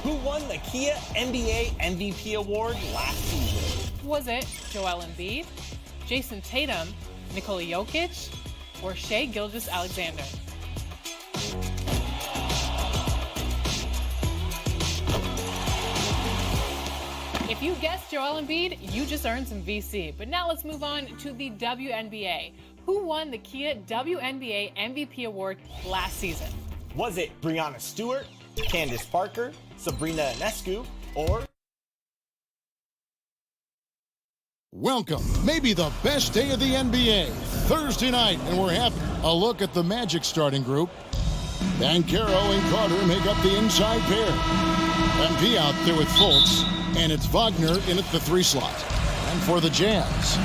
Who won the Kia NBA MVP award last season? Was it Joel Embiid, Jason Tatum, Nikola Jokic, or Shai Gilgeous-Alexander? If you guessed Joel Embiid, you just earned some VC. But now let's move on to the WNBA. Who won the Kia WNBA MVP award last season? Was it Breanna Stewart, Candace Parker, Sabrina Ionescu, or... Welcome, maybe the best day of the NBA, Thursday night, and we're having a look at the Magic starting group. Banchero and Carter make up the inside pair. MP out there with Fultz, and it's Wagner in at the 3 slot. And for the Jazz,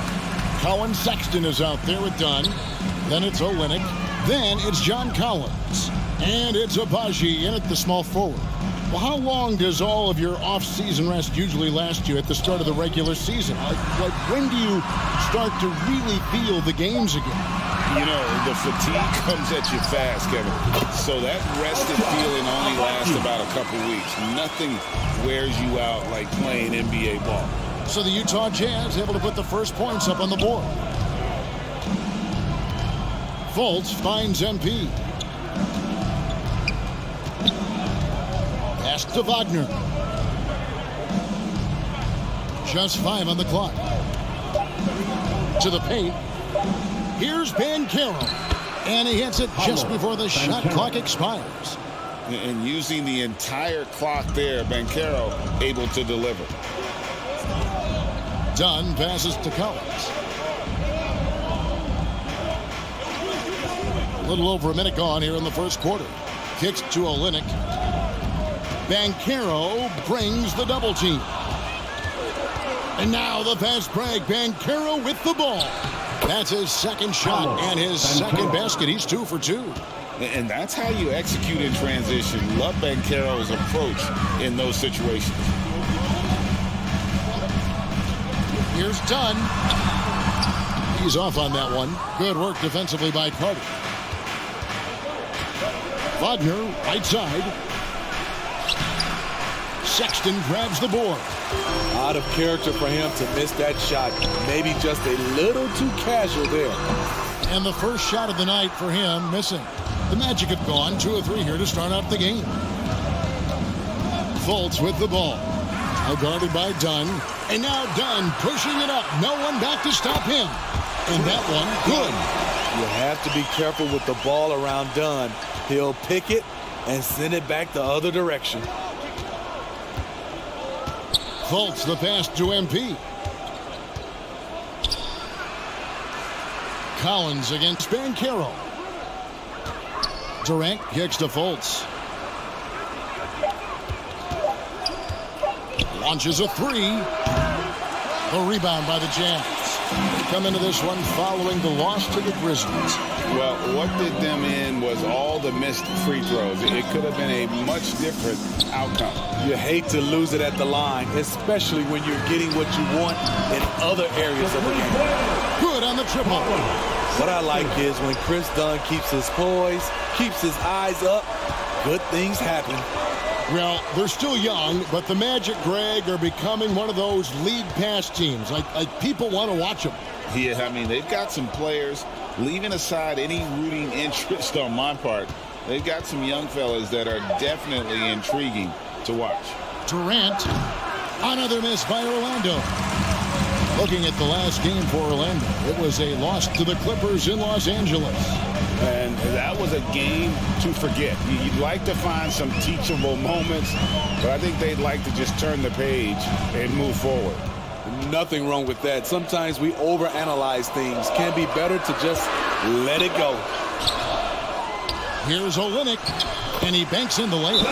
Colin Sexton is out there with Dunn. Then it's Olynyk. Then it's John Collins. And it's Agbaji in at the small forward. Well, how long does all of your off-season rest usually last you at the start of the regular season? Like when do you start to really feel the games again? You know, the fatigue comes at you fast, Kevin. So that rested feeling only lasts about a couple weeks. Nothing wears you out like playing NBA ball. So the Utah Jazz able to put the first points up on the board. Fultz finds MP. Pass to Wagner. Just 5 on the clock. To the paint. Here's Banchero. And he hits it just before the shot clock expires. And using the entire clock there, Banchero able to deliver. Dunn passes to Collins. A little over a minute gone here in the first quarter. Kicks to Olynyk. Banchero brings the double team. And now the fast break. Banchero with the ball. That's his second shot and his second basket. He's 2 for 2. And that's how you execute in transition. Love Banchero's approach in those situations. Here's Dunn. He's off on that one. Good work defensively by Carter. Wagner, right side. Sexton grabs the board. Out of character for him to miss that shot. Maybe just a little too casual there. And the first shot of the night for him missing. The Magic have gone 2 of 3 here to start out the game. Fultz with the ball. Now guarded by Dunn. And now Dunn pushing it up. No one back to stop him. And that one, good. You have to be careful with the ball around Dunn. He'll pick it and send it back the other direction. Fultz the pass to MP. Collins against Banchero. Durant kicks to Fultz. Launches a 3. The rebound by the Jazz. They come into this one following the loss to the Grizzlies. Well, what did them in was all the missed free throws. It could have been a much different outcome. You hate to lose it at the line, especially when you're getting what you want in other areas of the game. Good on the triple. What I like is when Chris Dunn keeps his poise, keeps his eyes up, good things happen. Well, they're still young, but the Magic, Greg, are becoming one of those lead pass teams. Like people want to watch them. Yeah, I mean, they've got some players, leaving aside any rooting interest on my part, they've got some young fellas that are definitely intriguing to watch. Durant, another miss by Orlando. Looking at the last game for Orlando, it was a loss to the Clippers in Los Angeles. And that was a game to forget. You'd like to find some teachable moments, but I think they'd like to just turn the page and move forward. Nothing wrong with that. Sometimes we overanalyze things. Can be better to just let it go. Here's Olynyk, and he banks in the layup.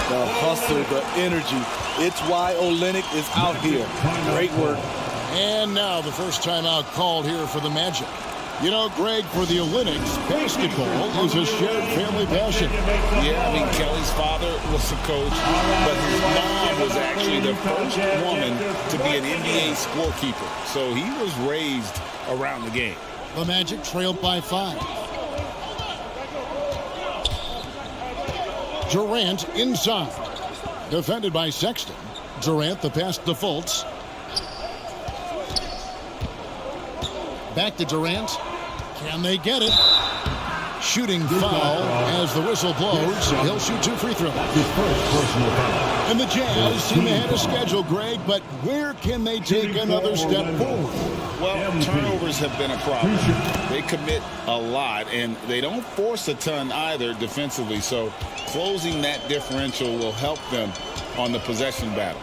The hustle, the energy. It's why Olynyk is out here. Great work. And now the first timeout called here for the Magic. You know, Greg, for the Olynyks, basketball is a shared family passion. Yeah, I mean, Kelly's father was a coach, but his mom was actually the first woman to be an NBA scorekeeper. So he was raised around the game. The Magic trailed by 5. Durant inside. Defended by Sexton. Durant the pass to Fultz. Back to Durant. Can they get it? Shooting foul as the whistle blows. He'll shoot 2 free throws. And the Jazz seem ahead of schedule, Greg, but where can they take another step forward? Well, turnovers have been a problem. They commit a lot, and they don't force a ton either defensively, so closing that differential will help them on the possession battle.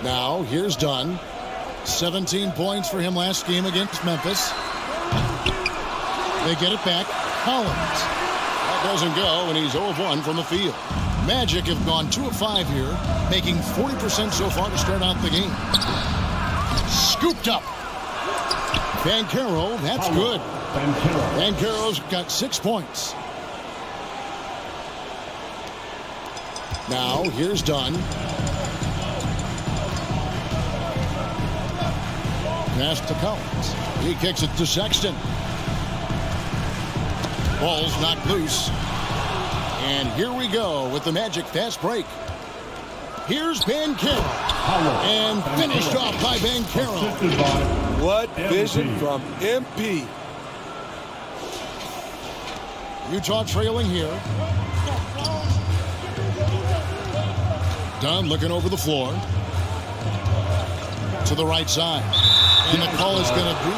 Now, here's Dunn. 17 points for him last game against Memphis. They get it back. Collins. That doesn't go, and he's 0 of 1 from the field. Magic have gone 2 of 5 here, making 40% so far to start out the game. Scooped up. Banchero, that's good. Banchero's got 6 points. Now, here's Dunn. Pass to Collins. He kicks it to Sexton. Ball's knocked loose. And here we go with the Magic fast break. Here's Banchero. And finished off by Banchero. What vision from MP. Utah trailing here. Dunn looking over the floor. To the right side. And the call is going to be,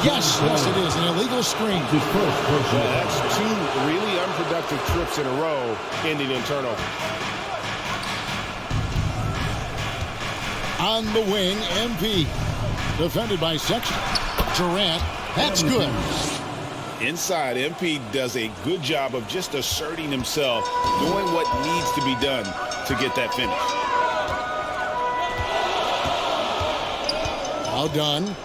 yes, it is, an illegal screen. That's 2 really unproductive trips in a row, ending in turnover. On the wing, MP. Defended by Sexton. Durant, that's good. Inside, MP does a good job of just asserting himself, doing what needs to be done to get that finish. Now done.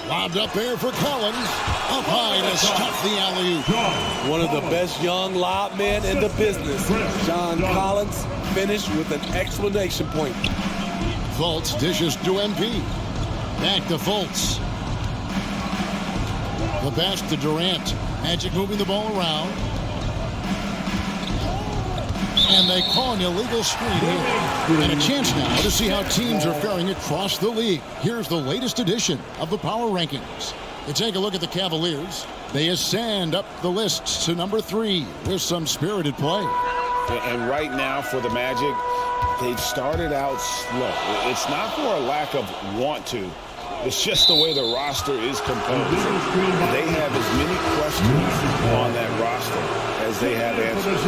Lobbed up there for Collins. Up high to stop the alley-oop. One of the best young lob men in the business. John Collins finished with an exclamation point. Fultz dishes to MP. Back to Fultz. The pass to Durant. Magic moving the ball around. And they call an illegal screen here. And a chance now to see how teams are faring across the league. Here's the latest edition of the Power Rankings. You take a look at the Cavaliers. They ascend up the list to number 3 with some spirited play. And right now for the Magic, they've started out slow. It's not for a lack of want to. It's just the way the roster is composed. They have as many questions on that roster as they have answers.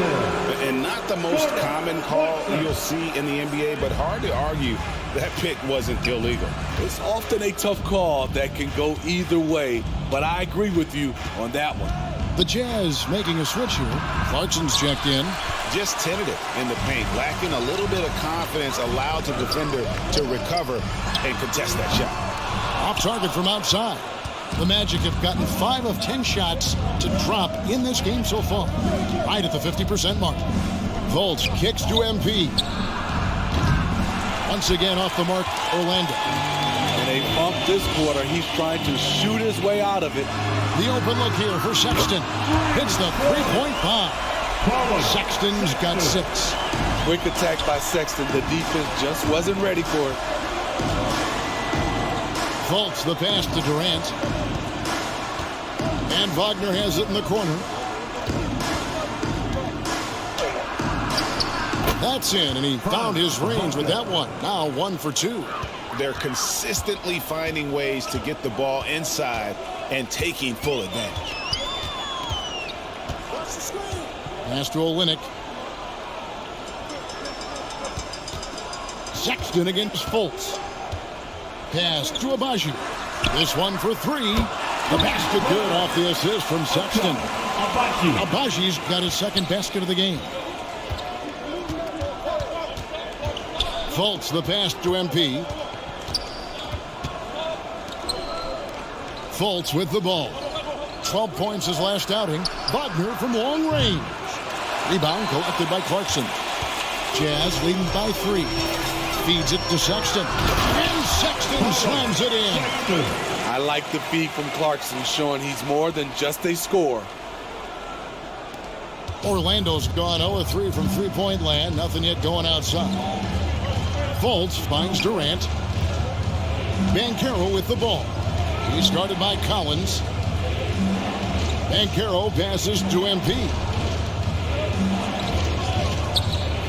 And not the most common call you'll see in the NBA, but hard to argue that pick wasn't illegal. It's often a tough call that can go either way, but I agree with you on that one. The Jazz making a switch here. Clarkson's checked in. Just tentative in the paint, lacking a little bit of confidence, allowed the defender to recover and contest that shot. Off target from outside. The Magic have gotten 5 of 10 shots to drop in this game so far. Right at the 50% mark. Fultz kicks to MP. Once again off the mark, Orlando. And they bump this quarter. He's trying to shoot his way out of it. The open look here for Sexton. Hits the three-point bomb. Sexton's got 6. Quick attack by Sexton. The defense just wasn't ready for it. Fultz the pass to Durant. And Wagner has it in the corner. That's in, and he found his range with that one. Now 1 for 2. They're consistently finding ways to get the ball inside and taking full advantage. Pass to Olynyk. Sexton against Fultz. Pass to Agbaji. This one for 3. The basket good off the assist from Sexton. Agbaji's got his second basket of the game. Fultz the pass to MP. Fultz with the ball. 12 points his last outing. Wagner from long range. Rebound collected by Clarkson. Jazz leading by 3. Feeds it to Sexton. And Sexton slams it in. I like the feed from Clarkson, showing he's more than just a scorer. Orlando's gone 0-3 from three-point land. Nothing yet going outside. Fultz finds Durant. Banchero with the ball. He's guarded by Collins. Banchero passes to MP.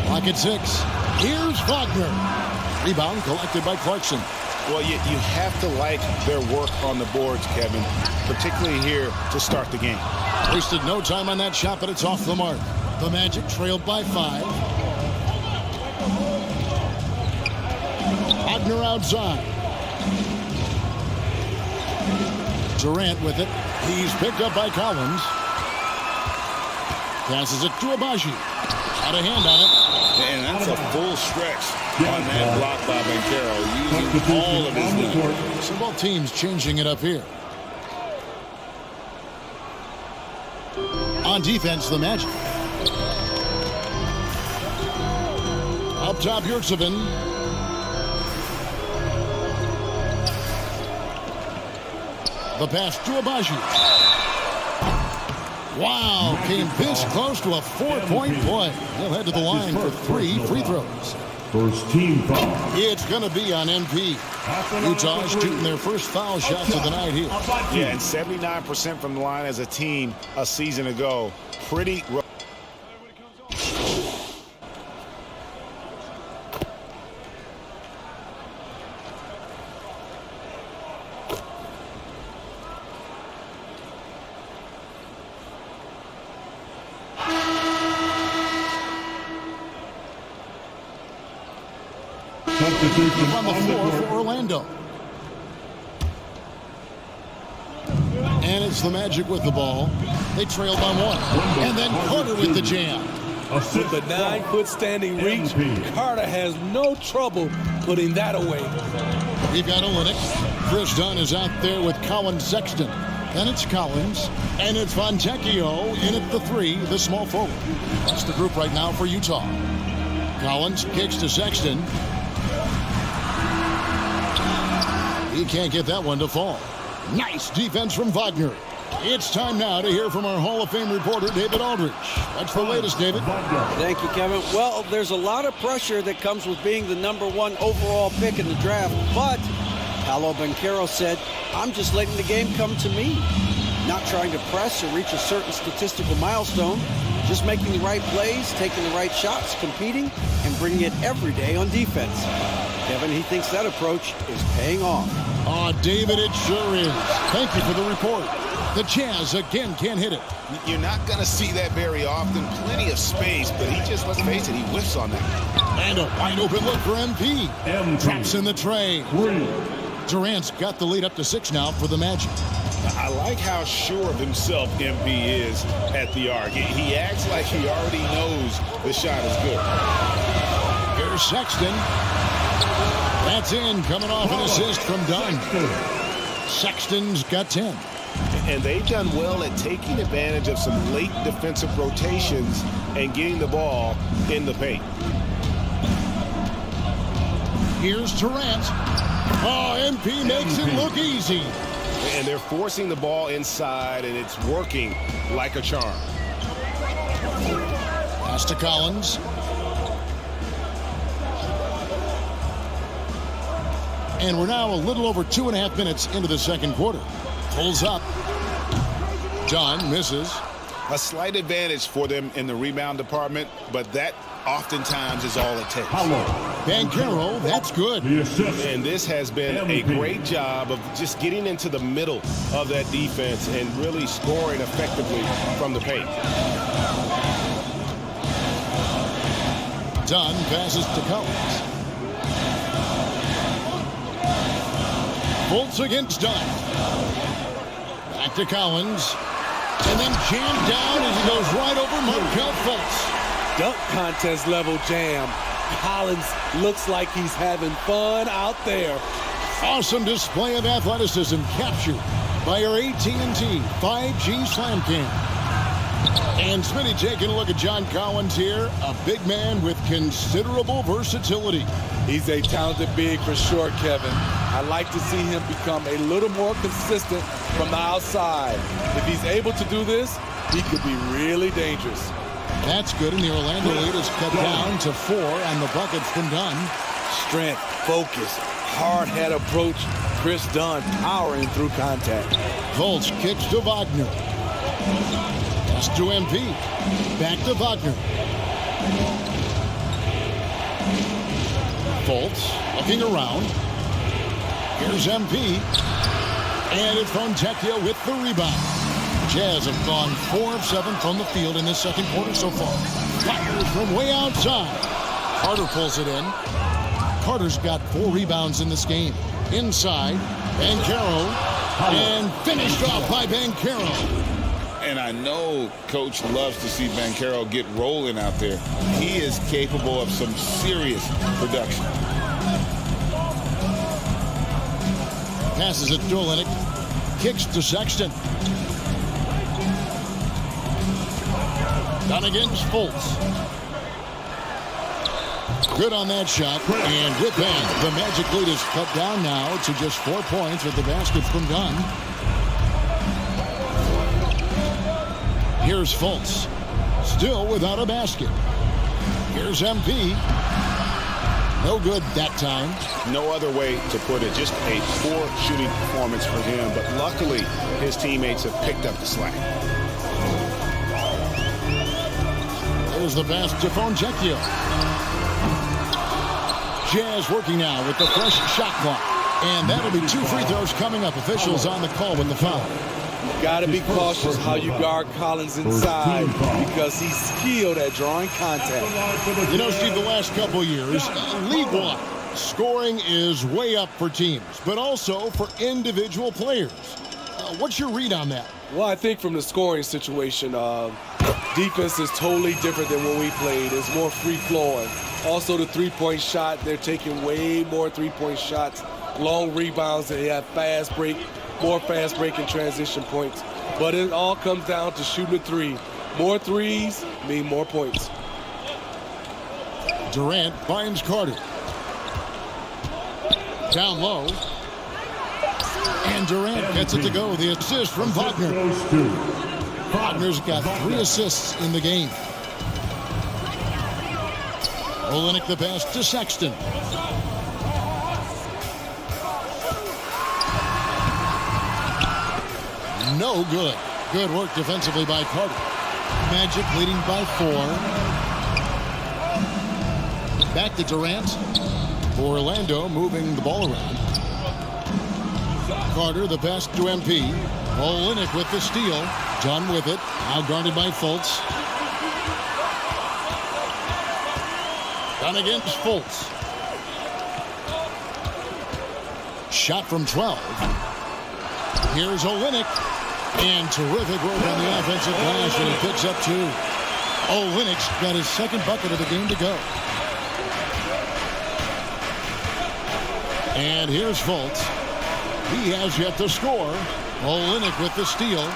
Clock at 6. Here's Wagner. Rebound collected by Clarkson. Well, you have to like their work on the boards, Kevin, particularly here to start the game. Wasted no time on that shot, but it's off the mark. The Magic trailed by 5. Wagner outside. Durant with it. He's picked up by Collins. Passes it to Abaji. Had a hand on it. And that's a full stretch on that block by Banchero, using all of his length. So both teams changing it up here. On defense, the Magic. Up top, Yurtsevin. The pass to Abaji. Wow, came this close to a 4-point play. He'll head to the line for 3 free throws. First team foul. It's going to be on MP. Utah is shooting their first foul shots of the night here. Yeah, and 79% from the line as a team a season ago. Pretty rough. On the floor for Orlando. And it's the Magic with the ball. They trail by 1. And then Carter with the jam. With the 9-foot standing reach, Carter has no trouble putting that away. We've got Olynyk. Chris Dunn is out there with Colin Sexton. Then it's Collins. And it's Fontecchio in at the 3, the small forward. That's the group right now for Utah. Collins kicks to Sexton. He can't get that one to fall. Nice defense from Wagner. It's time now to hear from our Hall of Fame reporter, David Aldridge. What's the latest, David? Thank you, Kevin. Well, there's a lot of pressure that comes with being the #1 overall pick in the draft, but Paolo Banchero said, I'm just letting the game come to me. Not trying to press or reach a certain statistical milestone, just making the right plays, taking the right shots, competing, and bringing it every day on defense. Kevin, he thinks that approach is paying off. Oh, David, it sure is. Thank you for the report. The Jazz again can't hit it. You're not going to see that very often. Plenty of space, but he just, let's face it, he whiffs on that. And a wide open look for MP. Drops in the tray. Durant's got the lead up to 6 now for the Magic. I like how sure of himself MP is at the arc. He acts like he already knows the shot is good. Here's Sexton. That's in, coming off an assist from Dunn. Sexton's got 10. And they've done well at taking advantage of some late defensive rotations and getting the ball in the paint. Here's Durant. Oh, MP makes it look easy. And they're forcing the ball inside, and it's working like a charm. Pass to Collins. And we're now a little over 2.5 minutes into the second quarter. Pulls up. John misses. A slight advantage for them in the rebound department, but that oftentimes is all it takes. Banchero, that's good. And this has been a great job of just getting into the middle of that defense and really scoring effectively from the paint. Dunn passes to Collins. Fultz against Dunn. Back to Collins. And then jammed down as he goes right over Markelle Fultz. Dunk contest level jam. Collins looks like he's having fun out there. Awesome display of athleticism captured by our AT&T 5G Slam Cam. And Smitty taking a look at John Collins here, a big man with considerable versatility. He's a talented big for sure, Kevin. I'd like to see him become a little more consistent from the outside. If he's able to do this, he could be really dangerous. That's good, and the Orlando lead is cut down to 4, and the bucket from Dunn. Strength, focus, hard head approach. Chris Dunn powering through contact. Fultz kicks to Wagner. Pass to MP. Back to Wagner. Fultz looking around. Here's MP. And it's Fontecchio with the rebound. Jazz have gone 4 of 7 from the field in this second quarter so far. Fires from way outside. Carter pulls it in. Carter's got 4 rebounds in this game. Inside, Banchero, and finished off by Banchero. And I know Coach loves to see Banchero get rolling out there. He is capable of some serious production. Passes it to Olynyk. Kicks to Sexton. Done against Fultz. Good on that shot. And with that, the Magic lead is cut down now to just 4 points with the basket from Dunn. Here's Fultz. Still without a basket. Here's MP. No good that time. No other way to put it. Just a poor shooting performance for him. But luckily, his teammates have picked up the slack. There's the pass to Fontecchio. Jazz working now with the fresh shot clock. And that'll be 2 free throws coming up. Officials on the call with the foul. Got to be cautious how you guard Collins inside because he's skilled at drawing contact. You know, Steve, the last couple years, league-wide, scoring is way up for teams, but also for individual players. What's your read on that? Well, I think from the scoring situation, defense is totally different than when we played. It's more free-flowing. Also, the three-point shot, they're taking way more three-point shots, long rebounds, they have fast break, more fast break and transition points. But it all comes down to shooting a three. More threes mean more points. Durant finds Carter. Down low. And Durant gets it to go. The assist from Wagner. Wagner's got 3 assists in the game. Olynyk the pass to Sexton. No good. Good work defensively by Carter. Magic leading by 4. Back to Durant. Orlando moving the ball around. Carter the pass to MP. Olynyk with the steal. Dunn with it. Now guarded by Fultz. Dunn against Fultz. Shot from 12. Here's Olynyk. And terrific work on the offensive glass, and he picks up 2. Olynyk's got his second bucket of the game to go. And here's Fultz. He has yet to score. Olynyk with the steal.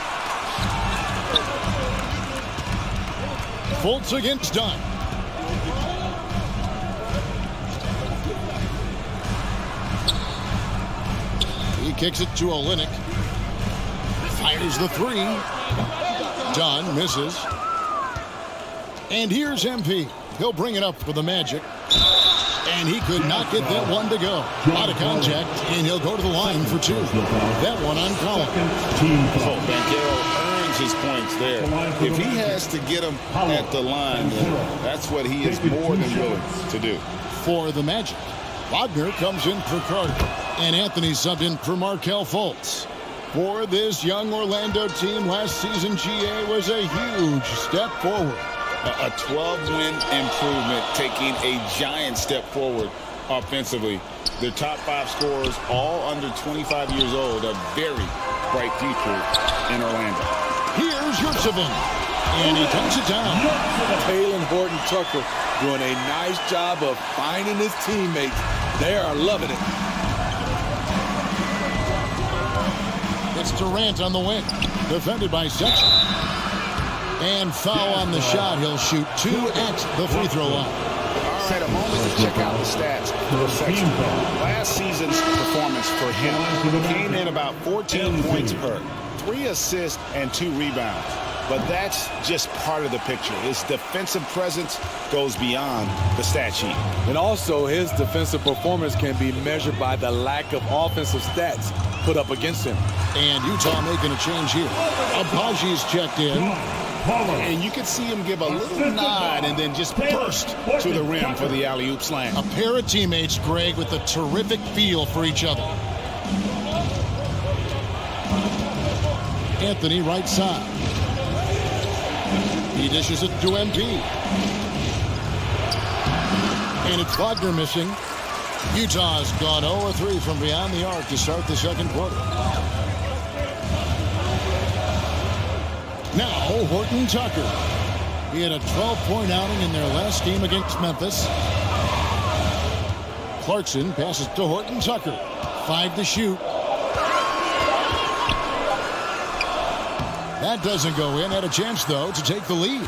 Fultz against Dunn. He kicks it to Olynyk. Fires the 3. Dunn misses. And here's MP. He'll bring it up for the Magic. And he could not get that one to go. Out of contact, and he'll go to the line for 2. That one on Collins. So Banchero earns his points there. If he has to get them at the line, that's what he is more than willing to do. For the Magic, Wagner comes in for Carter. And Anthony subbed in for Markelle Fultz. For this young Orlando team, last season GA was a huge step forward. A 12-win improvement, taking a giant step forward offensively. Their top 5 scorers, all under 25 years old, a very bright future in Orlando. Here's Yurtseven, and he takes it down. Talen Horton-Tucker doing a nice job of finding his teammates. They are loving it. It's Durant on the wing, defended by Sexton. And foul on the shot. He'll shoot 2 at the free throw line. All right, a moment to check out the stats for Sexton. Last season's performance for him came in about 14 points per, 3 assists and 2 rebounds. but that's just part of the picture. His defensive presence goes beyond the stat sheet. And also, his defensive performance can be measured by the lack of offensive stats put up against him. And Utah making a change here. Abaji's checked in. And you can see him give a little nod and then just burst to the rim for the alley-oop slam. A pair of teammates, Greg, with a terrific feel for each other. Anthony, right side. He dishes it to MP. And it's Wagner missing. Utah's gone 0-3 from beyond the arc to start the second quarter. Now, Horton Tucker. He had a 12-point outing in their last game against Memphis. Clarkson passes to Horton Tucker. 5 to shoot. That doesn't go in. Had a chance, though, to take the lead.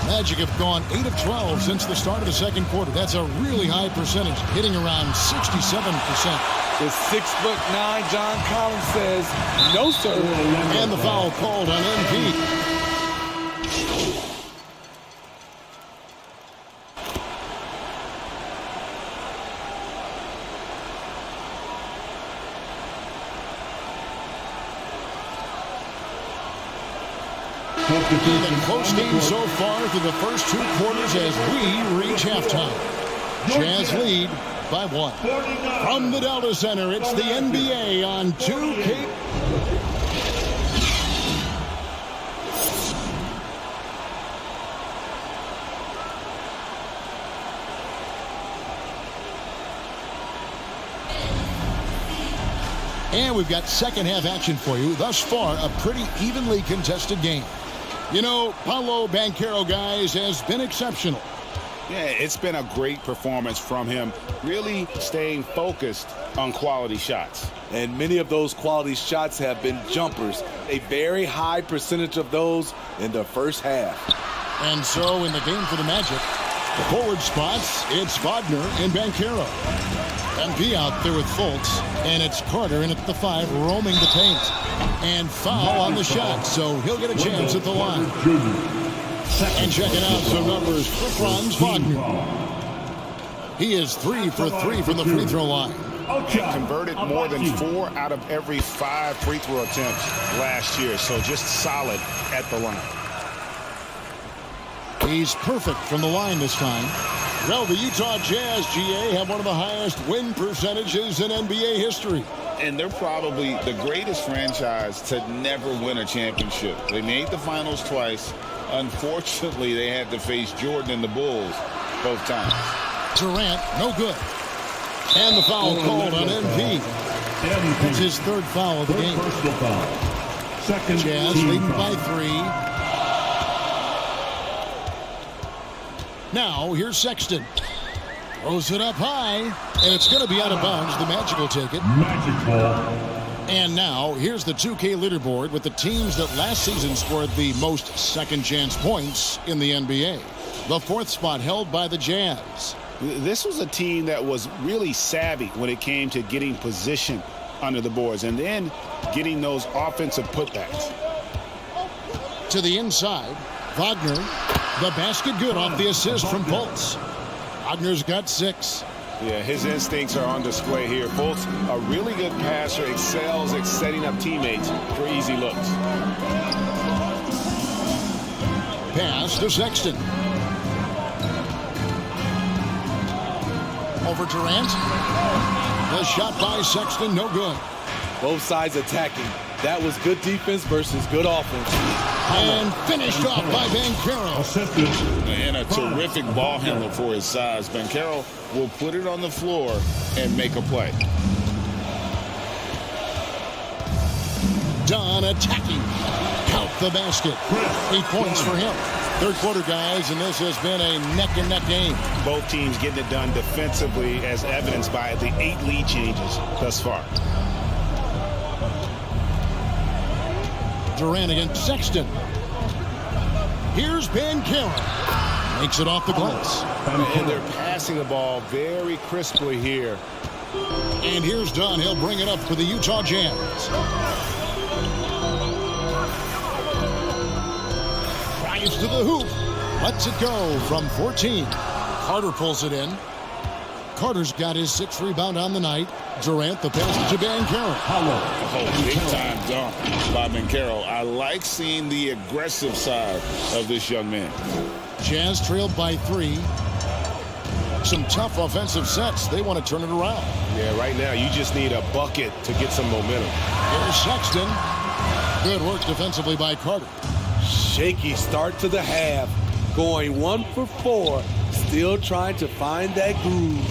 Magic have gone 8 of 12 since the start of the second quarter. That's a really high percentage, hitting around 67%. The 6'9" John Collins says, no, sir. And the foul called on MP. A close game so far through the first 2 quarters as we reach halftime. Jazz lead by 1. From the Delta Center, it's the NBA on 2K. And we've got second half action for you. Thus far, a pretty evenly contested game. You know, Paolo Banchero, guys, has been exceptional. Yeah, it's been a great performance from him, really staying focused on quality shots. And many of those quality shots have been jumpers. A very high percentage of those in the first half. And so in the game for the Magic, the forward spots, it's Wagner and Banchero. MP out there with Fultz, and it's Carter in at the 5, roaming the paint. And foul on the shot, so he'll get a chance at the line. And checking out some numbers for Franz Wagner. He is 3 for 3 from the free throw line. Converted more than 4 out of every 5 free throw attempts last year, so just solid at the line. He's perfect from the line this time. Well, the Utah Jazz, GA, have one of the highest win percentages in NBA history. And they're probably the greatest franchise to never win a championship. They made the finals twice. Unfortunately, they had to face Jordan and the Bulls both times. Durant, no good. And the foul called on MP. That's his 3rd foul of the game. Jazz leading by 3. Now, here's Sexton. Throws it up high, and it's going to be out of bounds. The Magic will take it. And now, here's the 2K leaderboard with the teams that last season scored the most second-chance points in the NBA. The 4th spot held by the Jazz. This was a team that was really savvy when it came to getting position under the boards and then getting those offensive putbacks. To the inside, Wagner, the basket good off the assist from Fultz. Wagner's got 6. Yeah, his instincts are on display here. Fultz, a really good passer, excels at setting up teammates for easy looks. Pass to Sexton. Over Durant. The shot by Sexton, no good. Both sides attacking. That was good defense versus good offense. And finished off by Banchero. And a terrific ball handler for his size. Banchero will put it on the floor and make a play. Dunn attacking. Count the basket. 8 points for him. 3rd quarter, guys, and this has been a neck-and-neck game. Both teams getting it done defensively as evidenced by the 8 lead changes thus far. Durant against Sexton. Here's Banchero. Makes it off the glass. And they're passing the ball very crisply here. And here's Dunn. He'll bring it up for the Utah Jazz. Drives to the hoop. Lets it go from 14. Carter pulls it in. Carter's got his 6th rebound on the night. Durant, the pass to Banchero. Oh, big-time dunk by Banchero. I like seeing the aggressive side of this young man. Jazz trailed by 3. Some tough offensive sets. They want to turn it around. Yeah, right now you just need a bucket to get some momentum. Here's Sexton. Good work defensively by Carter. Shaky start to the half. Going 1 for 4. Still trying to find that groove.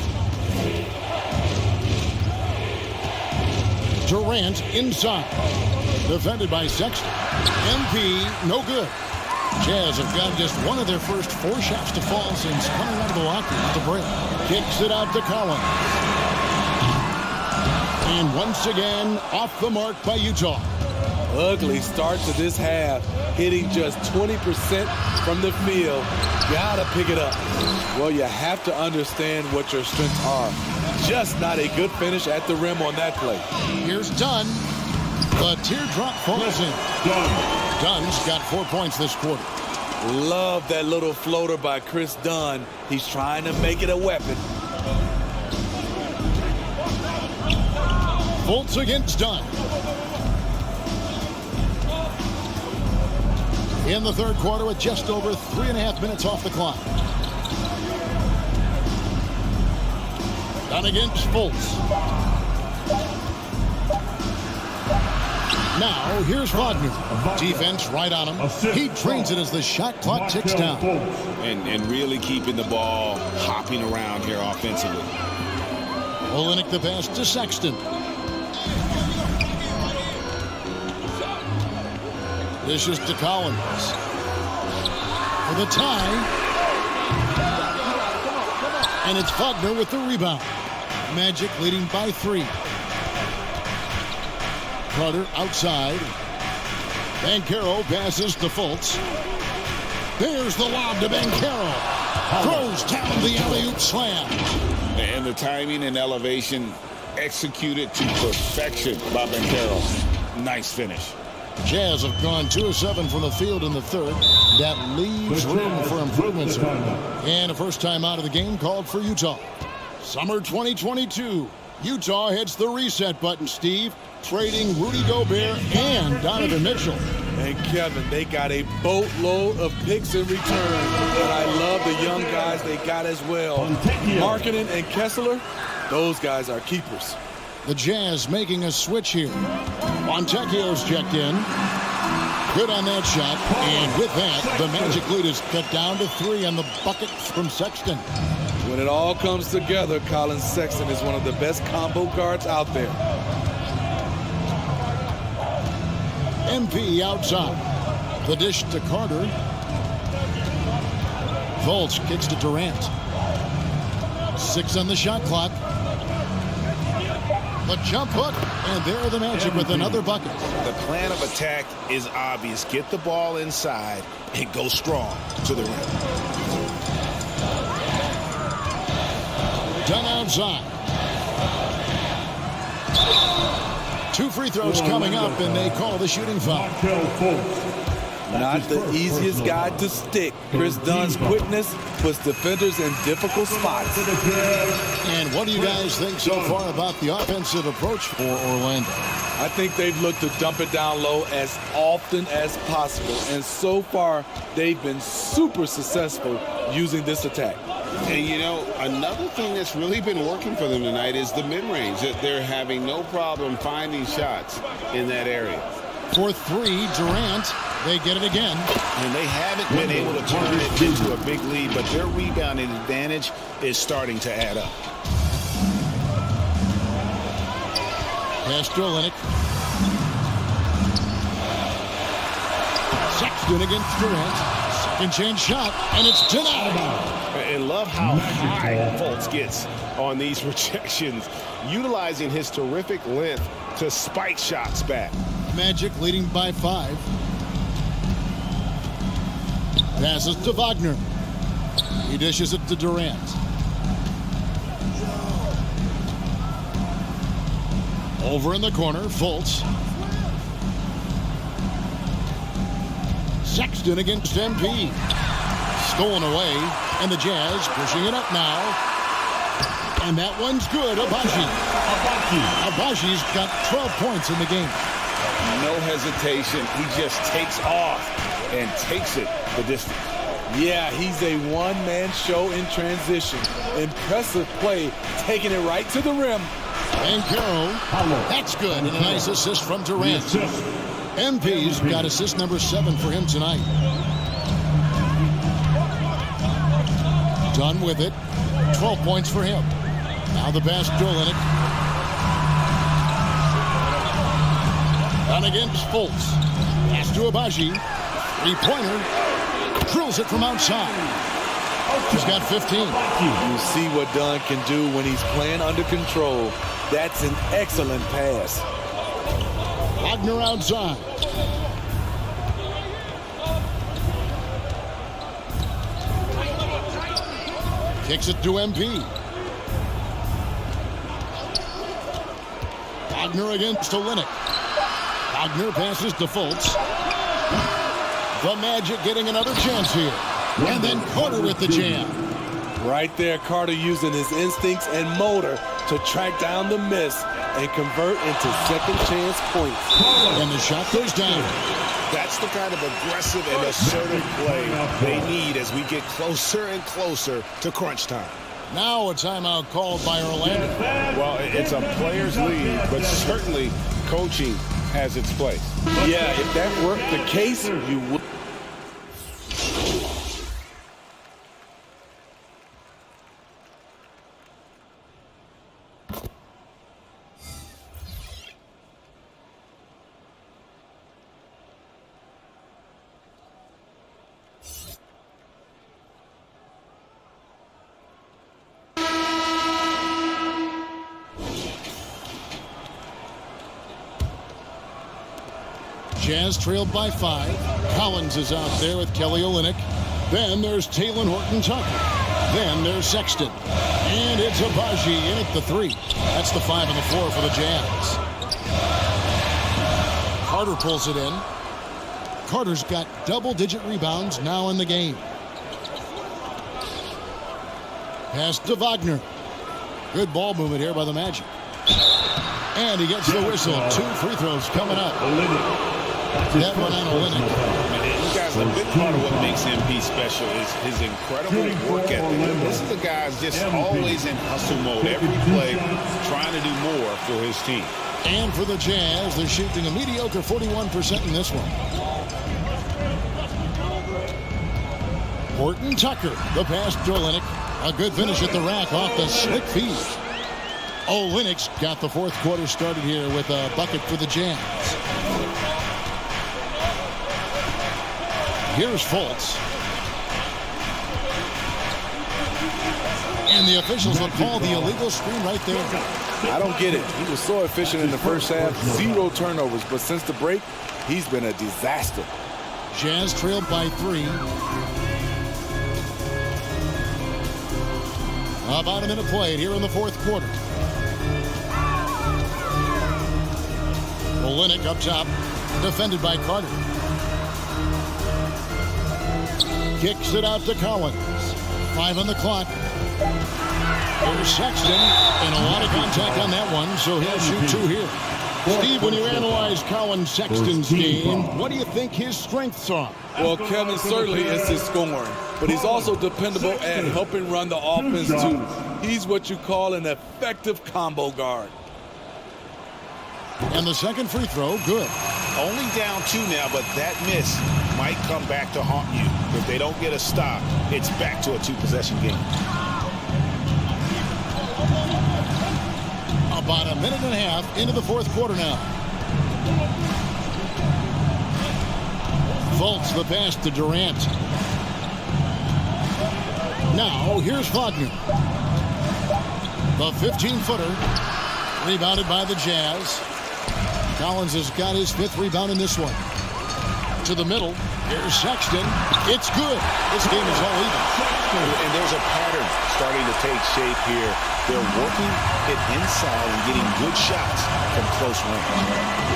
Durant inside. Defended by Sexton. MP, no good. Jazz have gotten just one of their first 4 shots to fall since coming out of the locker room at the break. Kicks it out to Collins. And once again, off the mark by Utah. Ugly start to this half. Hitting just 20% from the field. Gotta pick it up. Well, you have to understand what your strengths are. Just not a good finish at the rim on that play. Here's Dunn. The teardrop falls in. Dunn's got 4 points this quarter. Love that little floater by Chris Dunn. He's trying to make it a weapon. Fultz against Dunn. In the third quarter with just over 3.5 minutes off the clock. Dunn against Fultz. Now, here's Wagner. Defense right on him. He trains it as the shot clock ticks down. And really keeping the ball hopping around here offensively. Olynyk the pass to Sexton. Dishes to Collins. For the tie. And it's Wagner with the rebound. Magic leading by 3. Carter outside. Banchero passes to Fultz. There's the lob to Banchero. Throws down the alley-oop slam. And the timing and elevation executed to perfection by Banchero. Nice finish. Jazz have gone 2 of 7 from the field in the third. That leaves room for improvements. And a first time out of the game called for Utah. Summer 2022. Utah hits the reset button, Steve, trading Rudy Gobert and Donovan Mitchell. And Kevin, they got a boatload of picks in return. And I love the young guys they got as well. Markkanen and Kessler, those guys are keepers. The Jazz making a switch here. Fontecchio's checked in. Good on that shot. And with that, the Magic lead is cut down to 3 on the bucket from Sexton. When it all comes together, Colin Sexton is one of the best combo guards out there. MP outside. The dish to Carter. Fultz kicks to Durant. 6 on the shot clock. The jump hook, and there are the Magic with another bucket. The plan of attack is obvious. Get the ball inside and go strong to the rim. Dunn outside. 2 free throws coming up, and they call the shooting foul. Not the easiest guy to stick. Chris Dunn's quickness puts defenders in difficult spots. And what do you guys think so far about the offensive approach for Orlando? I think they've looked to dump it down low as often as possible. And so far, they've been super successful using this attack. And, you know, another thing that's really been working for them tonight is the mid-range. They're having no problem finding shots in that area. For 3, Durant. They get it again. And they haven't been able to turn it into a big lead, but their rebounding advantage is starting to add up. Pass to Olynyk. Sexton against Durant. Second chance shot, and it's denied. And love how high Fultz gets on these rejections, utilizing his terrific length to spike shots back. Magic leading by 5. Passes to Wagner. He dishes it to Durant. Over in the corner, Fultz. Sexton against MP. Stolen away, and the Jazz pushing it up now. And that one's good, Agbaji. Agbaji's got 12 points in the game. No hesitation. He just takes off and takes it the distance. Yeah, he's a one-man show in transition. Impressive play, taking it right to the rim. Banchero, that's good, and a nice assist from Durant. MP's got assist number 7 for him tonight. Done with it. 12 points for him. Now the pass to Olynyk. On against Fultz. Pass to Agbaji. Three-pointer. Drills it from outside. He's got 15. You see what Dunn can do when he's playing under control. That's an excellent pass. Wagner outside. Kicks it to MP. Wagner against Olynyk. Wagner passes to Fultz. The Magic getting another chance here. And then Carter with the jam. Right there, Carter using his instincts and motor to track down the miss and convert into second chance points. And the shot goes down. That's the kind of aggressive and assertive play they need as we get closer and closer to crunch time. Now a timeout called by Orlando. Well, it's a player's league, but certainly coaching has its place. Yeah, if that were the case, you would. Jazz trailed by 5. Collins is out there with Kelly Olynyk. Then there's Talen Horton-Tucker. Then there's Sexton. And it's Agbaji in at the 3. That's the 5 and the 4 for the Jazz. Carter pulls it in. Carter's got double-digit rebounds now in the game. Pass to Wagner. Good ball movement here by the Magic. And he gets the whistle. 2 free throws coming up. That one on Olynyk. You guys, a big part of what makes MP special is his incredible work ethic. This is the guy's just always in hustle mode. Every play trying to do more for his team. And for the Jazz, they're shooting a mediocre 41% in this one. Horton-Tucker, the pass to Olynyk. A good finish at the rack off the slick feed. Olynyk's got the fourth quarter started here with a bucket for the Jazz. Here's Fultz. And the officials will call the illegal screen right there. I don't get it. He was so efficient in the first half. 0 turnovers. But since the break, he's been a disaster. Jazz trailed by 3. About a minute played here in the fourth quarter. Olynyk up top. Defended by Carter. Kicks it out to Collins. 5 on the clock. Here's Sexton. And a lot of contact on that one, so he'll shoot 2 here. Steve, when you analyze Colin Sexton's game, what do you think his strengths are? Well, Kevin, certainly it's his scoring, but he's also dependable at helping run the offense, too. He's what you call an effective combo guard. And the second free throw, good. Only down 2 now, but that miss might come back to haunt you. If they don't get a stop, it's back to a 2-possession game. About a minute and a half into the fourth quarter now. Fultz the pass to Durant. Now here's Wagner. The 15-footer. Rebounded by the Jazz. Collins has got his 5th rebound in this one. To the middle. Here's Sexton. It's good. This game is all even. And there's a pattern starting to take shape here. They're working it inside and getting good shots from close range.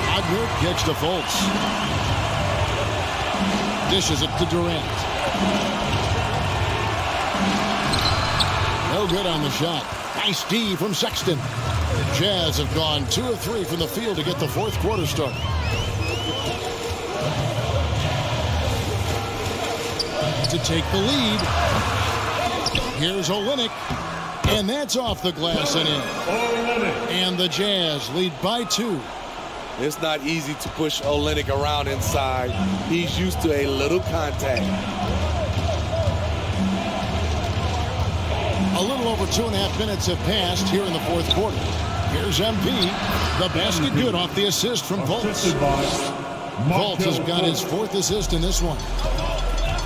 Wagner kicks to Fultz. Dishes it to Durant. No good on the shot. Nice D from Sexton. Jazz have gone 2 of 3 from the field to get the fourth quarter started. To take the lead. Here's Olynyk. And that's off the glass and in. And the Jazz lead by 2. It's not easy to push Olynyk around inside. He's used to a little contact. A little over 2.5 minutes have passed here in the fourth quarter. Here's MP. The basket good off the assist from Fultz. Fultz has got his 4th assist in this one.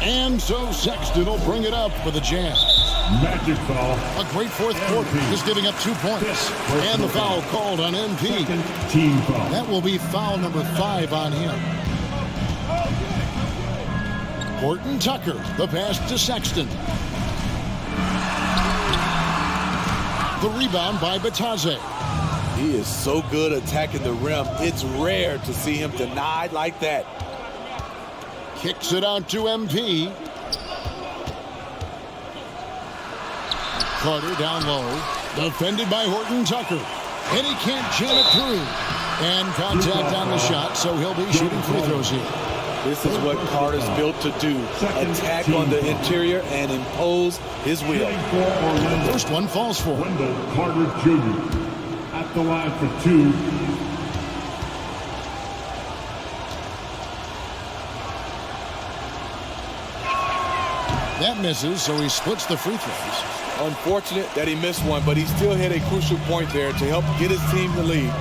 And so Sexton will bring it up for the Jazz. Magic foul. A great fourth quarter, just giving up 2 points. And the foul called on MP. Team foul. That will be foul number 5 on him. Horton Tucker, the pass to Sexton. The rebound by Bitadze. He is so good attacking the rim. It's rare to see him denied like that. Kicks it out to MP. Carter down low. Defended by Horton Tucker. And he can't jam it through. And contact on the shot, so he'll be shooting free throws here. This is what Carter's built to do. Attack on the interior and impose his will. First one falls for him. Wendell Carter Jr. at the line for 2. That misses, so he splits the free throws. Unfortunate that he missed one, but he still hit a crucial point there to help get his team the lead.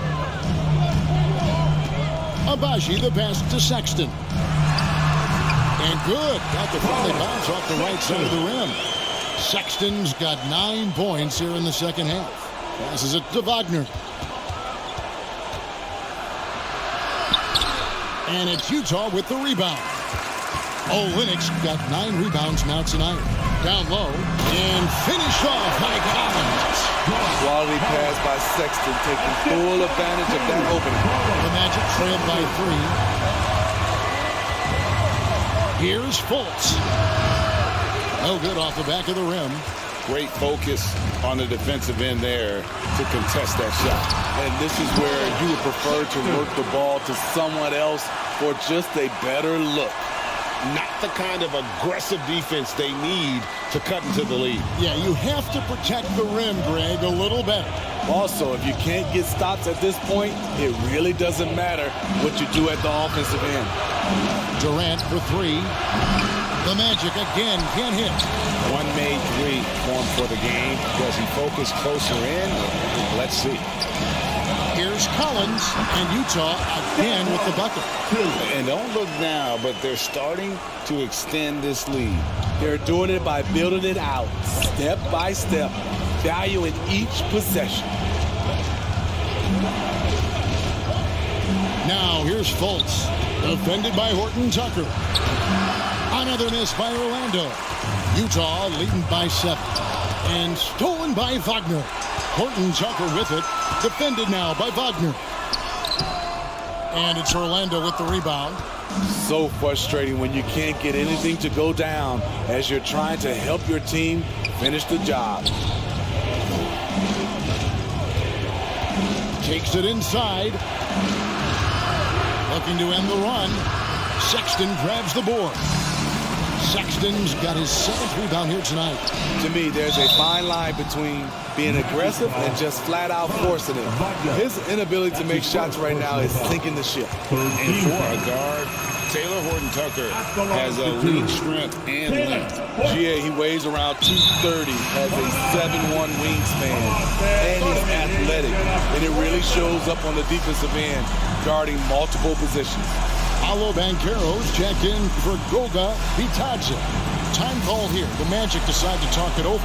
Agbaji, the pass to Sexton. And good. Got the friendly bounce off the right side of the rim. Sexton's got 9 points here in the second half. Passes it to Wagner. And it's Utah with the rebound. Olynyk's got 9 rebounds now tonight. Down low and finished off by Collins. Quality pass by Sexton, taking full advantage of that opening. The Magic trailed by 3. Here's Fultz. No good off the back of the rim. Great focus on the defensive end there to contest that shot. And this is where you would prefer to work the ball to someone else for just a better look. Not the kind of aggressive defense they need to cut into the lead. Yeah, you have to protect the rim, Greg, a little better. Also, if you can't get stops at this point, it really doesn't matter what you do at the offensive end. Durant for 3. The Magic again can't hit. One made 3 formed for the game. Does he focus closer in? Let's see. Here's Collins, and Utah again with the bucket. And don't look now, but they're starting to extend this lead. They're doing it by building it out, step by step, valuing each possession. Now here's Fultz, defended by Horton Tucker. Another miss by Orlando. Utah leading by 7. And stolen by Wagner. Horton Tucker with it. Defended now by Wagner. And it's Orlando with the rebound. So frustrating when you can't get anything to go down as you're trying to help your team finish the job. Takes it inside. Looking to end the run. Sexton grabs the board. Sexton's got his 7th rebound here tonight. To me, there's a fine line between being aggressive and just flat out forcing it. His inability to make shots right now is sinking the ship. And for a guard, Taylor Horton Tucker has elite strength and length. GA, he weighs around 230, has a 7'1" wingspan, and he's athletic. And it really shows up on the defensive end, guarding multiple positions. Paolo Banchero's checked in for Goga Bitadze. Time call here. The Magic decide to talk it over.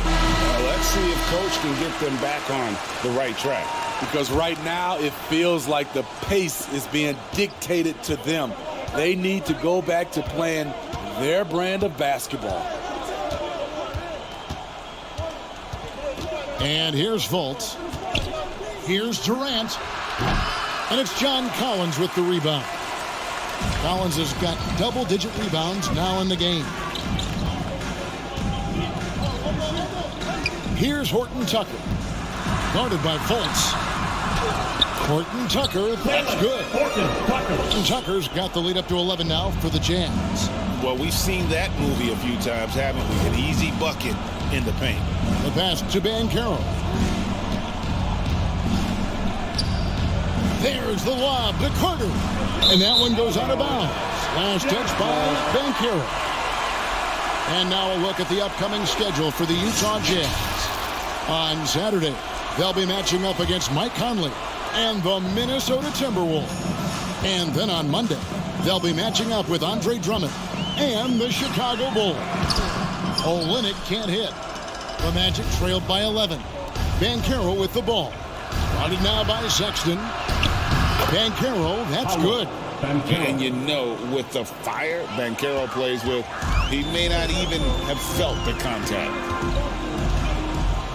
Let's see if Coach can get them back on the right track. Because right now it feels like the pace is being dictated to them. They need to go back to playing their brand of basketball. And here's Fultz. Here's Durant. And it's John Collins with the rebound. Collins has got double-digit rebounds now in the game. Here's Horton Tucker. Guarded by Fultz. Horton Tucker, that's good. Horton Tucker's got the lead up to 11 now for the Jazz. Well, we've seen that movie a few times, haven't we? An easy bucket in the paint. The pass to Banchero. There's the lob to Carter. And that one goes out of bounds. Last touch by Banchero. And now a look at the upcoming schedule for the Utah Jazz. On Saturday, they'll be matching up against Mike Conley and the Minnesota Timberwolves. And then on Monday, they'll be matching up with Andre Drummond and the Chicago Bulls. Olynyk can't hit. The Magic trailed by 11. Banchero with the ball. Guarded now by Sexton. Banchero, that's good. And you know, with the fire Banchero plays with, he may not even have felt the contact.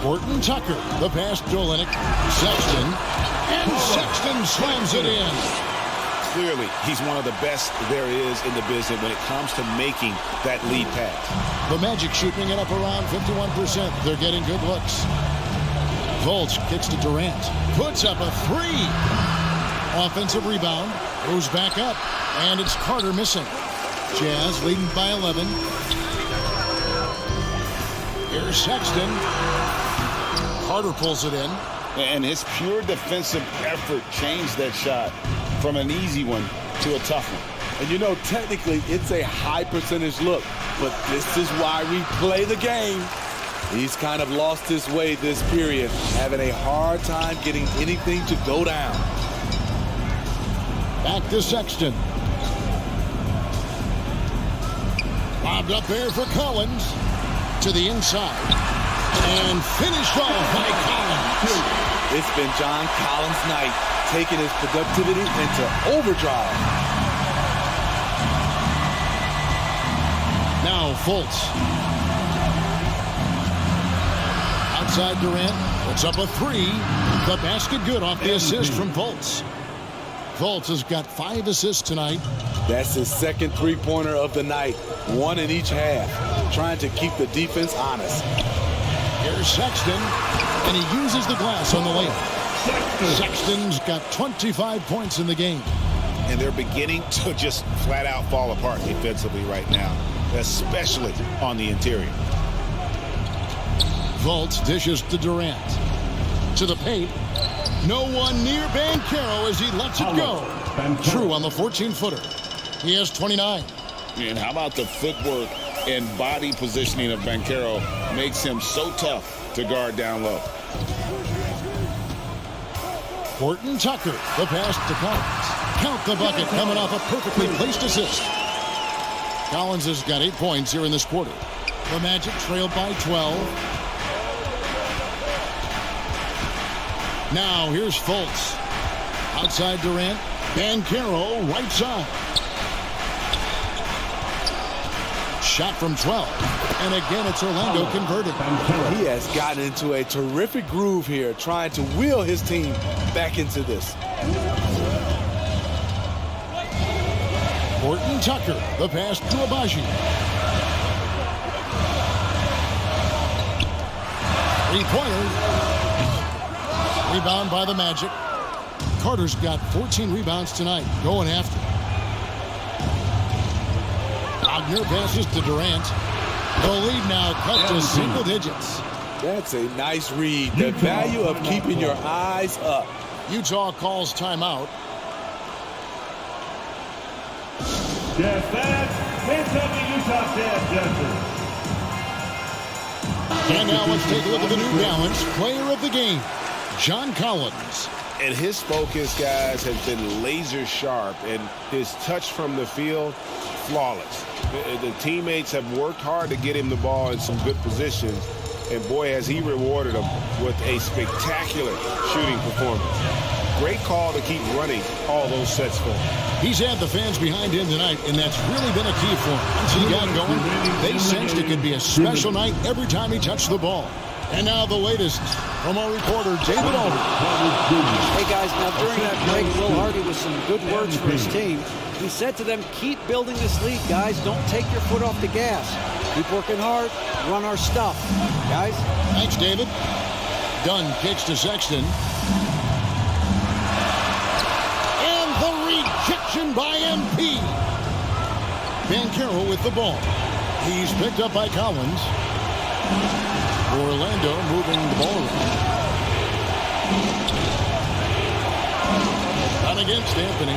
Horton Tucker, the pass to Olynyk. Sexton, and Sexton slams it in. Clearly, he's one of the best there is in the business when it comes to making that lead pass. The Magic shooting it up around 51%. They're getting good looks. Fultz kicks to Durant. Puts up a three. Offensive rebound. Goes back up. And it's Carter missing. Jazz leading by 11. Here's Sexton. Carter pulls it in. And his pure defensive effort changed that shot from an easy one to a tough one. And you know, technically, it's a high percentage look, but this is why we play the game. He's kind of lost his way this period, having a hard time getting anything to go down. Back to Sexton. Lobbed up there for Collins. To the inside. And finished off by Collins. It's been John Collins' night, taking his productivity into overdrive. Now Fultz. Outside Durant. Puts up a three. The basket good off the assist from Fultz. Fultz has got 5 assists tonight. That's his second three-pointer of the night. One in each half. Trying to keep the defense honest. Here's Sexton. And he uses the glass on the layup. Sexton's got 25 points in the game. And they're beginning to just flat out fall apart defensively right now, especially on the interior. Fultz dishes to Durant. To the paint. No one near Banchero as he lets it go. True on the 14-footer. He has 29. And how about the footwork and body positioning of Banchero makes him so tough to guard down low. Horton Tucker, the pass to Collins. Count the bucket coming off a perfectly placed assist. Collins has got 8 points here in this quarter. The Magic trailed by 12. Now here's Fultz. Outside Durant. Banchero right side. Shot from 12. And again, it's Orlando converted. He has gotten into a terrific groove here, trying to wheel his team back into this. Horton Tucker, the pass to Abaji. Three-pointer. Rebound by the Magic. Carter's got 14 rebounds tonight, going after. Wagner passes to Durant. The lead now cut to single digits. That's a nice read. The value of keeping your eyes up. Utah calls timeout. Jazz fans, please tell me Utah Jazz judges. And now let's take a look at the New Balance player of the game, John Collins. And his focus, guys, has been laser sharp, and his touch from the field, flawless. The teammates have worked hard to get him the ball in some good positions, and boy, has he rewarded them with a spectacular shooting performance. Great call to keep running all those sets for him. He's had the fans behind him tonight, and that's really been a key for him. Once he got going, they sensed it could be a special night every time he touched the ball. And now the latest from our reporter, David Aldridge. Hey guys, now during that break, Will Hardy with some good words for his team. He said to them, keep building this lead, guys. Don't take your foot off the gas. Keep working hard, run our stuff. Guys? Thanks, David. Dunn kicks to Sexton. And the rejection by MP. Banchero with the ball. He's picked up by Collins. Orlando moving the ball around. Not against Anthony.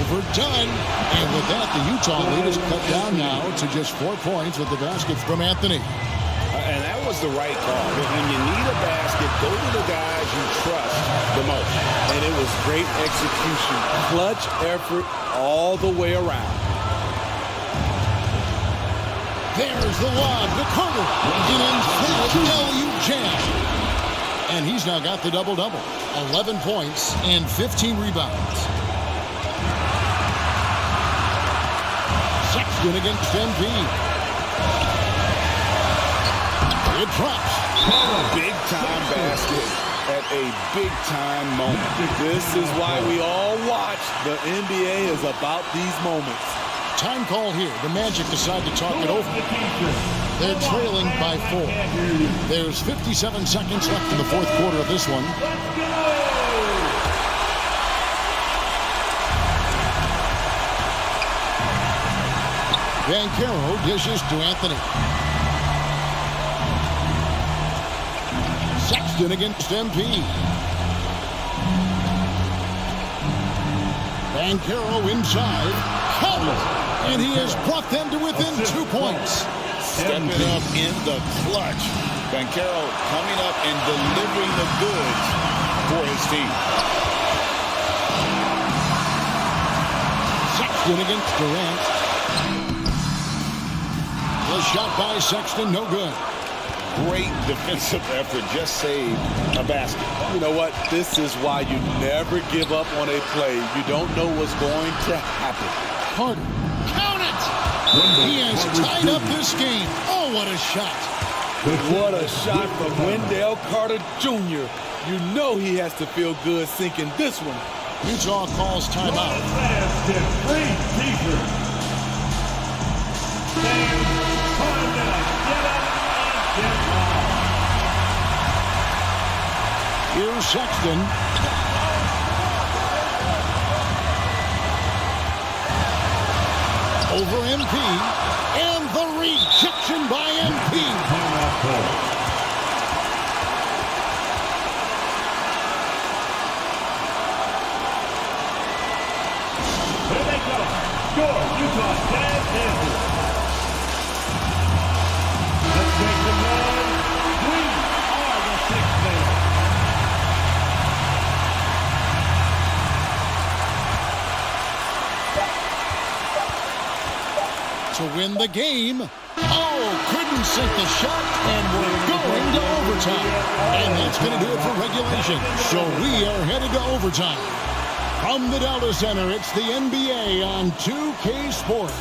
Over Dunn. And with that, the Utah lead is cut down now to just 4 points with the basket from Anthony. And that was the right call. When you need a basket, go to the guys you trust the most. And it was great execution. Clutch effort all the way around. There's the lob to Carter. An emphatic LU jam. And he's now got the double-double. 11 points and 15 rebounds. Sexton against MP. It drops. Big-time basket at a big-time moment. This is why we all watch. The NBA is about these moments. Time call here. The Magic decide to talk it over. They're trailing by 4. There's 57 seconds left in the fourth quarter of this one. Banchero dishes to Anthony. Sexton against MP. Banchero inside. Collins. And he has brought them to within 2 points. Stepping up in the clutch. Banchero coming up and delivering the goods for his team. Sexton against Durant. The shot by Sexton, no good. Great defensive effort, just saved a basket. You know what? This is why you never give up on a play. You don't know what's going to happen. Carter. Count it! He has tied up this game. Oh, what a shot. What a shot from Wendell Carter Jr. You know he has to feel good sinking this one. Utah calls timeout. Here's Sexton. Over MP. And the rejection by MP. Here they go. Score, Utah, Jazz Davis. Let's make some noise. We are the sixth man. To win the game. Oh, couldn't sink the shot, and we're going to overtime. And that's going to do it for regulation. So we are headed to overtime. From the Delta Center, it's the NBA on 2K Sports.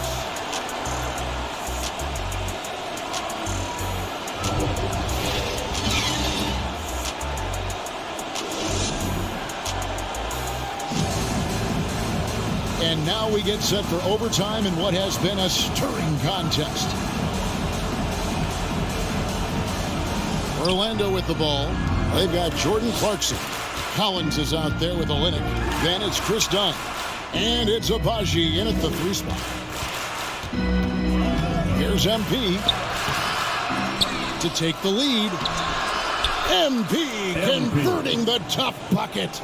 And now we get set for overtime in what has been a stirring contest. Orlando with the ball. They've got Jordan Clarkson. Collins is out there with Olynyk. Then it's Chris Dunn. And it's Agbaji in at the 3 spot. Here's MP to take the lead. MP converting the tough bucket.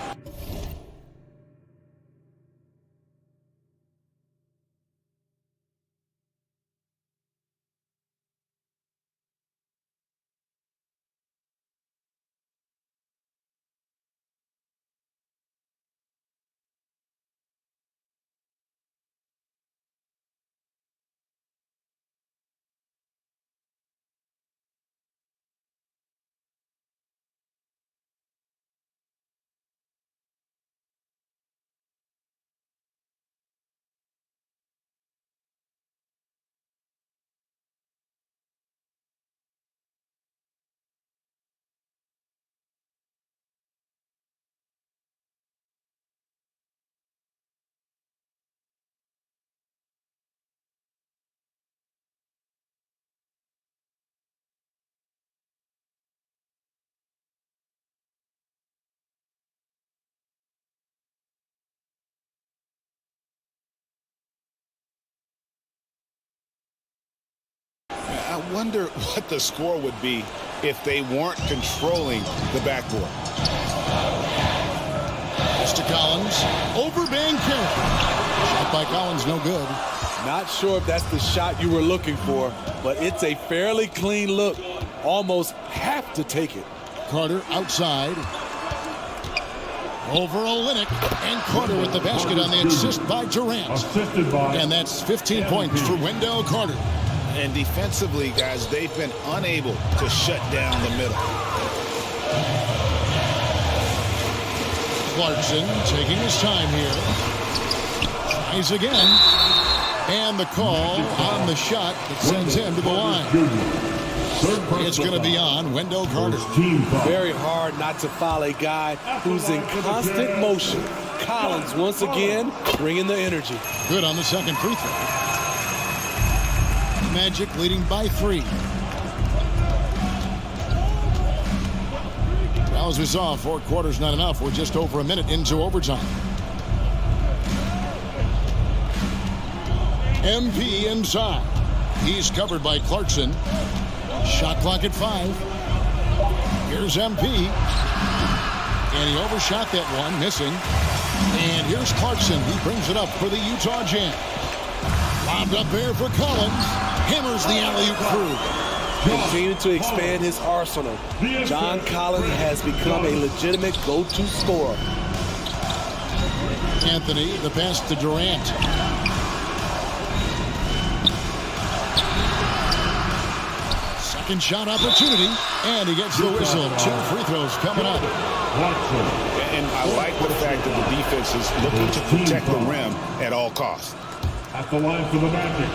wonder what the score would be if they weren't controlling the backboard. To Collins, over Banchero. Shot by Collins, no good. Not sure if that's the shot you were looking for, but it's a fairly clean look. Almost have to take it. Carter outside. Over Olynyk, and Carter with the basket on the assist by Durant. Assisted by And that's 15 points for Wendell Carter. And defensively, guys, they've been unable to shut down the middle. Clarkson taking his time here. Tries again. And the call on the shot that sends him to the line. It's going to be on Wendell Carter. Very hard not to foul a guy who's in constant motion. Collins, once again, bringing the energy. Good on the second free throw. Magic leading by 3. Well, as we saw, 4 quarters not enough. We're just over a minute into overtime. MP inside. He's covered by Clarkson. Shot clock at 5. Here's MP. And he overshot that one, missing. And here's Clarkson. He brings it up for the Utah Jazz. Lobbed up there for Collins. Hammers the alley-oop through. Continue to expand his arsenal. John Collins has become a legitimate go-to scorer. Anthony, the pass to Durant. Second shot opportunity, and he gets the whistle. 2 free throws coming up. And I like the fact that the defense is looking to protect the rim at all costs. At the line for the Magic,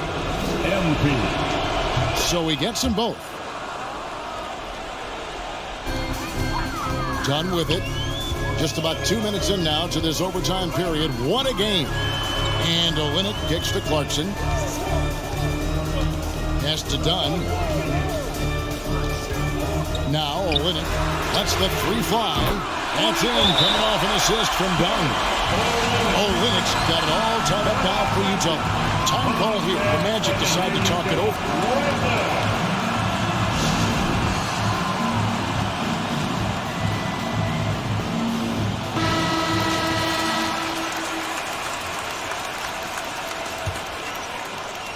MP. So he gets them both. Done with it. Just about 2 minutes in now to this overtime period. What a game. And Olynyk kicks to Clarkson. Pass to Dunn. Now Olynyk lets the 3 fly. That's in, coming off an assist from Dunn. Olynyk's got it all tied up now for Utah. Time call here. The Magic decide to talk it over.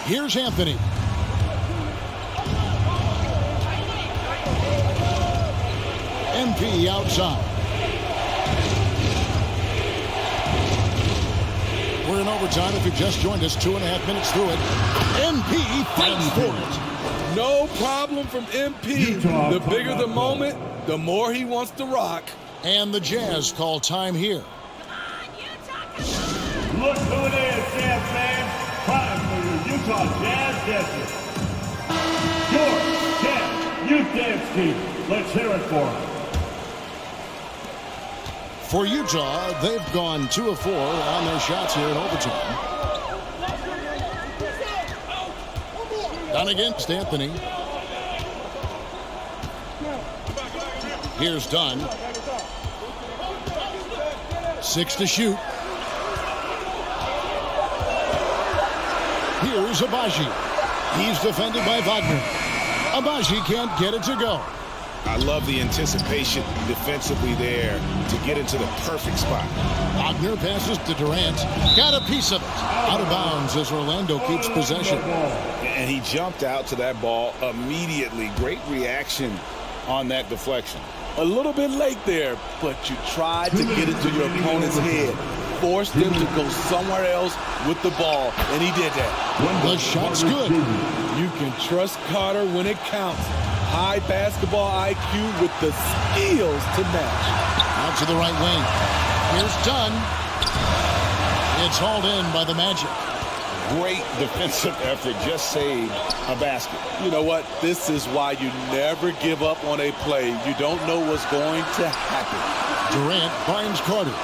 Here's Anthony. MP outside. We're in overtime. If you just joined us, 2.5 minutes through it. MP fights for it. No problem from MP. The bigger the moment, the more he wants to rock. And the Jazz call time here. Look who it is, Jazz fans. Time for your Utah Jazz Dancers. George Kent Youth Dance Team. Let's hear it for them. For Utah, they've gone 2 of 4 on their shots here in overtime. Done against Anthony. Here's Dunn. 6 to shoot. Here's Agbaji. He's defended by Wagner. Agbaji can't get it to go. I love the anticipation defensively there to get into the perfect spot. Wagner passes to Durant. Got a piece of it. Out of bounds as Orlando keeps possession. And he jumped out to that ball immediately. Great reaction on that deflection. A little bit late there, but you tried to get it to your opponent's head. Forced them to go somewhere else with the ball, and he did that. The shot's good. You can trust Carter when it counts. High basketball IQ with the skills to match. Out to the right wing. Here's Dunn. It's hauled in by the Magic. Great defensive effort, just saved a basket. You know what? This is why you never give up on a play. You don't know what's going to happen. Durant finds Carter.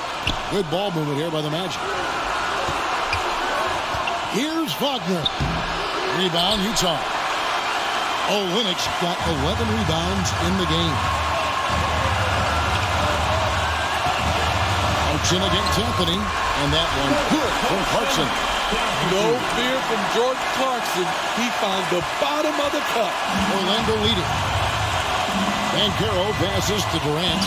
Good ball movement here by the Magic. Here's Wagner. Rebound, Utah. Olynyk's got 11 rebounds in the game. Clarkson against Anthony. And that one good from Clarkson. No fear from Jordan Clarkson. He found the bottom of the cup. Orlando leading. Banchero passes to Durant.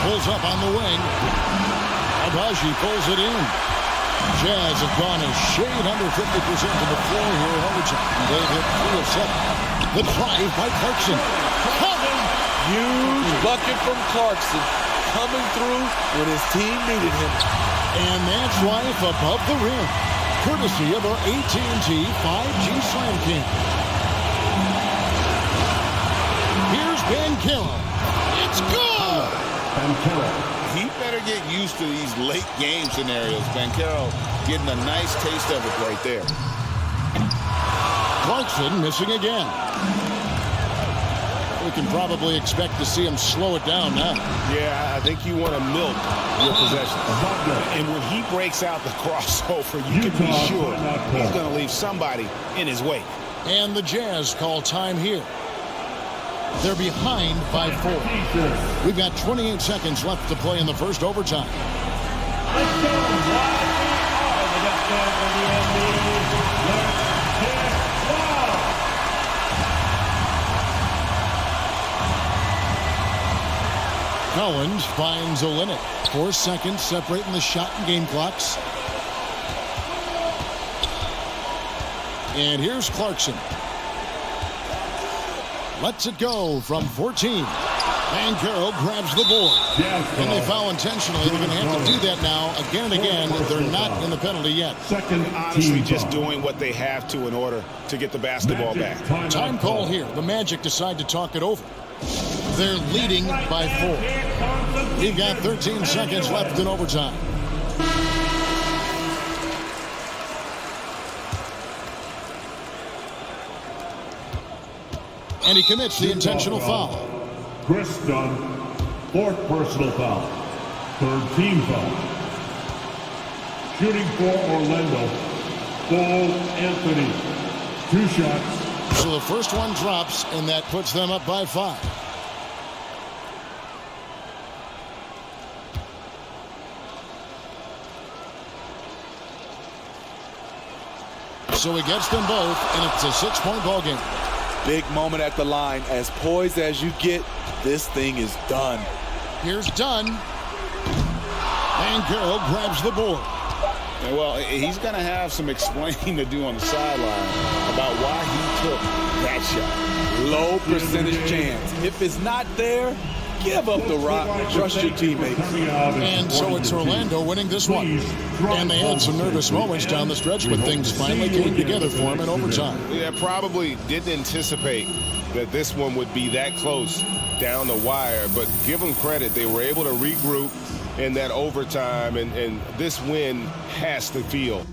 Pulls up on the wing. Agbaji pulls it in. Jazz have gone a shade under 50% to the floor here in overtime. They've hit 3 of 7. The drive by Clarkson. Huge bucket from Clarkson, coming through when his team needed him. And that's life above the rim, courtesy of our AT&T 5G Slam King. Here's Banchero. It's good! He better get used to these late game scenarios. Banchero getting a nice taste of it right there. Clarkson missing again. We can probably expect to see him slow it down now. Yeah, I think you want to milk your possession. And when he breaks out the crossover, you can be sure he's going to leave somebody in his wake. And the Jazz call time here. They're behind by 4. We've got 28 seconds left to play in the first overtime. Let's go. Collins finds Olynyk. 4 seconds separating the shot and game clocks. And here's Clarkson. Lets it go from 14. Banchero grabs the board. And they foul intentionally. They're going to have to do that now again and again. They're not in the penalty yet. Honestly, just doing what they have to in order to get the basketball back. Time call here. The Magic decide to talk it over. They're leading by 4. We've got 13 seconds left in overtime. And he commits the intentional foul. Chris Dunn, 4th personal foul. 3rd team foul. Shooting for Orlando, Cole Anthony. 2 shots. So the first one drops, and that puts them up by 5. So he gets them both, and it's a 6-point ball game. Big moment at the line. As poised as you get, this thing is done. Here's Dunn. Banchero grabs the board. Well, he's going to have some explaining to do on the sideline about why he took that shot. Low percentage chance. If it's not there, give up the rock. Trust your teammates. And so it's Orlando winning this one. And they had some nervous moments down the stretch, but things finally came together for them in overtime. Yeah, probably didn't anticipate that this one would be that close down the wire, but give them credit. They were able to regroup in that overtime, and this win has to feel.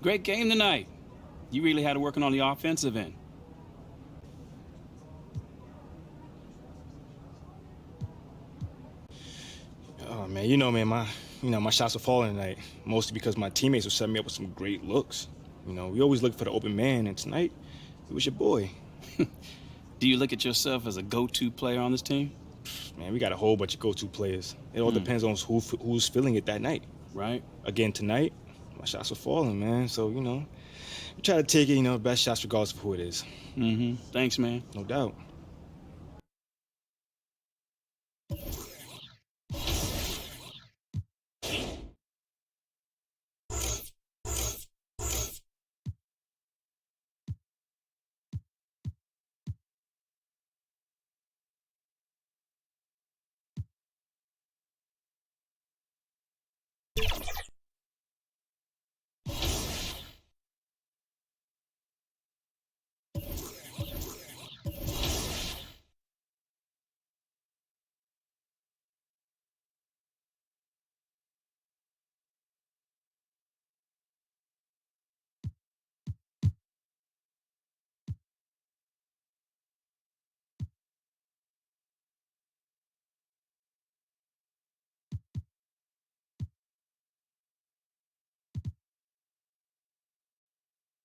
Great game tonight. You really had to work on the offensive end. Oh man, my shots were falling tonight, mostly because my teammates were setting me up with some great looks. We always look for the open man, and tonight it was your boy. Do you look at yourself as a go-to player on this team? Man, we got a whole bunch of go-to players. It all depends on who's feeling it that night. Right. Again tonight, my shots were falling, man. So, we try to take it, best shots regardless of who it is. Mm-hmm. Thanks, man. No doubt.